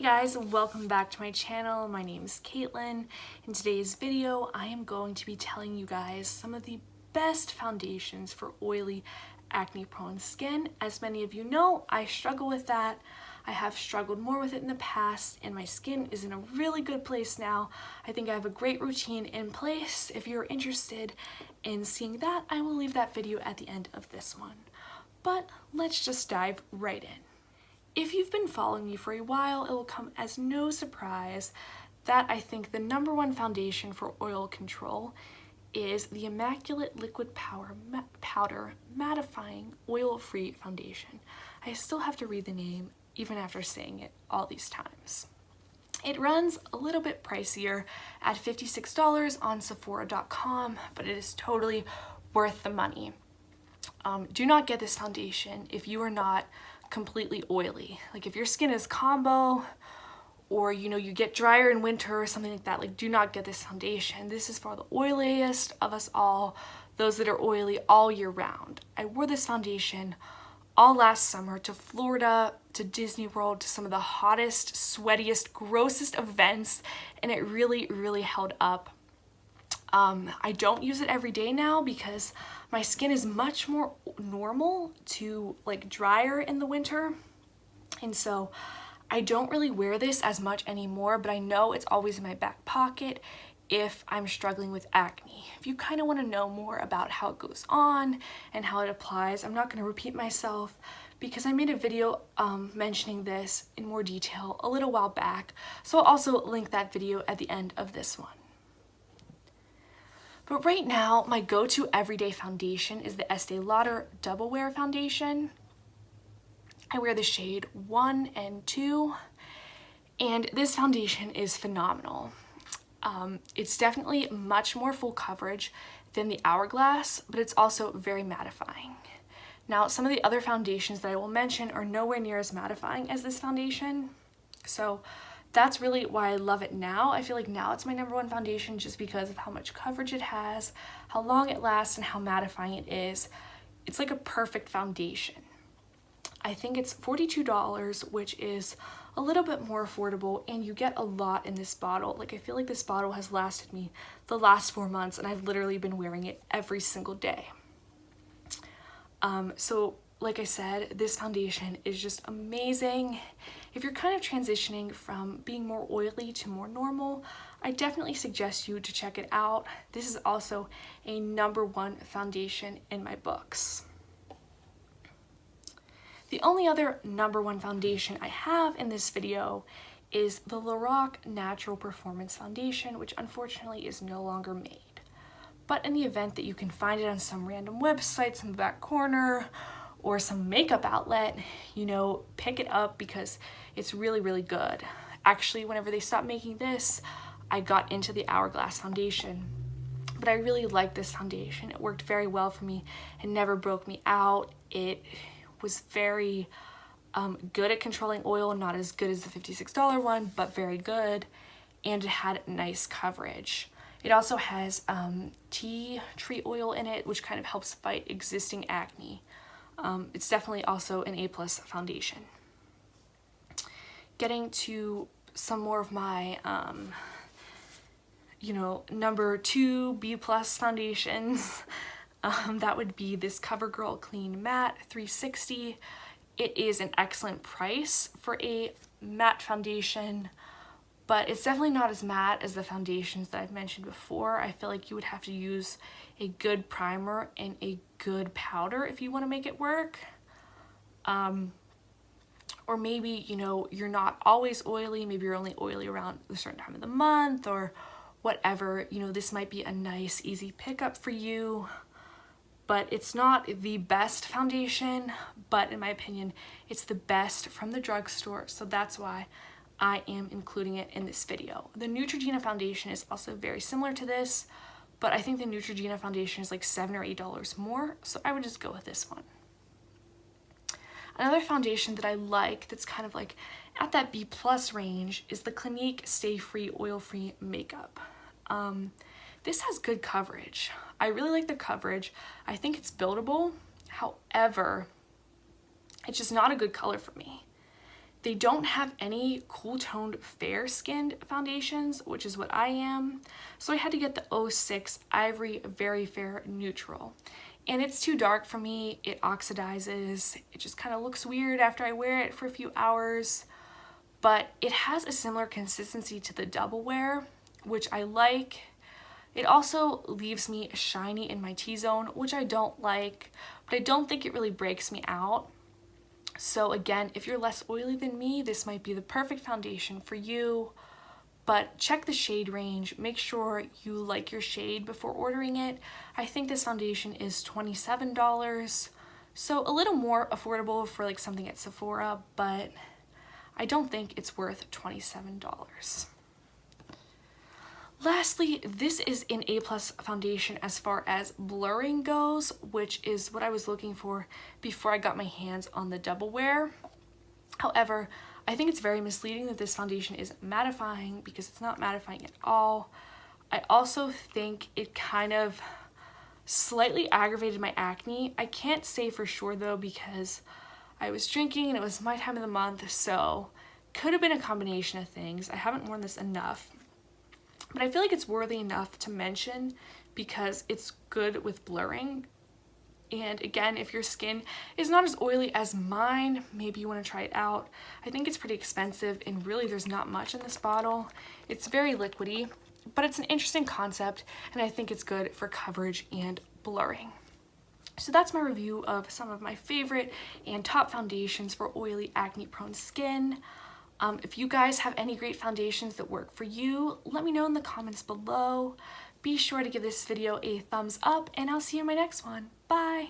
guys, welcome back to my channel. My name is Caitlin. In today's video, I am going to be telling you guys some of the best foundations for oily, acne-prone skin. As many of you know, I struggle with that. I have struggled more with it in the past, and my skin is in a really good place now. I think I have a great routine in place. If you're interested in seeing that, I will leave that video at the end of this one. But let's just dive right in. If you've been following me for a while, it will come as no surprise that I think the #1 foundation for oil control is the Immaculate Liquid Powder Mattifying Oil-Free Foundation. I still have to read the name even after saying it all these times. It runs a little bit pricier at $56 on Sephora.com, but it is totally worth the money. Do not get this foundation if you are not completely oily. Like if your skin is combo, or you get drier in winter or something like that, like do not get this foundation. This is for the oiliest of us all, those that are oily all year round. I wore this foundation all last summer to Florida, to Disney World, to some of the hottest, sweatiest, grossest events, and it really held up. I don't use it every day now because my skin is much more normal to like drier in the winter, and so I don't really wear this as much anymore, but I know it's always in my back pocket if I'm struggling with acne. If you kind of want to know more about how it goes on and how it applies, I'm not going to repeat myself because I made a video mentioning this in more detail a little while back, so I'll also link that video at the end of this one. But right now, my go-to everyday foundation is the Estee Lauder Double Wear Foundation. I wear the shade 1 and 2, and this foundation is phenomenal. It's definitely much more full coverage than the Hourglass, but it's also very mattifying. Now, some of the other foundations that I will mention are nowhere near as mattifying as this foundation, so that's really why I love it now. I feel like now it's my #1 foundation just because of how much coverage it has, how long it lasts, and how mattifying it is. It's like a perfect foundation. I think it's $42, which is a little bit more affordable, and you get a lot in this bottle. Like I feel like this bottle has lasted me the last 4 months, and I've literally been wearing it every single day. So like I said, this foundation is just amazing. If you're kind of transitioning from being more oily to more normal, I definitely suggest you to check it out. This is also a #1 foundation in my books. The only other #1 foundation I have in this video is the Lorac Natural Performance Foundation, which unfortunately is no longer made. But in the event that you can find it on some random websites in the back corner, or some makeup outlet, pick it up because it's really good. Actually, whenever they stopped making this, I got into the Hourglass foundation, but I really like this foundation. It worked very well for me. It never broke me out. It was very good at controlling oil, not as good as the $56 one, but very good, and it had nice coverage. It also has tea tree oil in it, which kind of helps fight existing acne. It's definitely also an A+ foundation. Getting to some more of my, #2 B+ foundations, that would be this CoverGirl Clean Matte 360. It is an excellent price for a matte foundation, but it's definitely not as matte as the foundations that I've mentioned before. I feel like you would have to use a good primer and a good powder if you want to make it work. Or maybe, you're not always oily, maybe you're only oily around a certain time of the month or whatever. This might be a nice, easy pickup for you, but it's not the best foundation, but in my opinion, it's the best from the drugstore, so that's why I am including it in this video. The Neutrogena foundation is also very similar to this, but I think the Neutrogena foundation is like $7 or $8 more, so I would just go with this one. Another foundation that I like that's kind of like at that B+ range is the Clinique Stay Free Oil-Free Makeup. This has good coverage. I really like the coverage. I think it's buildable. However, it's just not a good color for me. They don't have any cool toned fair skinned foundations, which is what I am. So I had to get the 06 Ivory Very Fair Neutral. And it's too dark for me, it oxidizes, it just kind of looks weird after I wear it for a few hours. But it has a similar consistency to the Double Wear, which I like. It also leaves me shiny in my T-zone, which I don't like, but I don't think it really breaks me out. So again, if you're less oily than me, this might be the perfect foundation for you. But check the shade range, make sure you like your shade before ordering it. I think this foundation is $27, so a little more affordable for like something at Sephora, but I don't think it's worth $27. Lastly, this is an A+ foundation as far as blurring goes, which is what I was looking for before I got my hands on the Double Wear. However, I think it's very misleading that this foundation is mattifying because it's not mattifying at all. I also think it kind of slightly aggravated my acne. I can't say for sure though because I was drinking and it was my time of the month, so could have been a combination of things. I haven't worn this enough. But I feel like it's worthy enough to mention because it's good with blurring. And again, if your skin is not as oily as mine, maybe you want to try it out. I think it's pretty expensive and really there's not much in this bottle. It's very liquidy, but it's an interesting concept and I think it's good for coverage and blurring. So that's my review of some of my favorite and top foundations for oily, acne-prone skin. If you guys have any great foundations that work for you, let me know in the comments below. Be sure to give this video a thumbs up and I'll see you in my next one. Bye!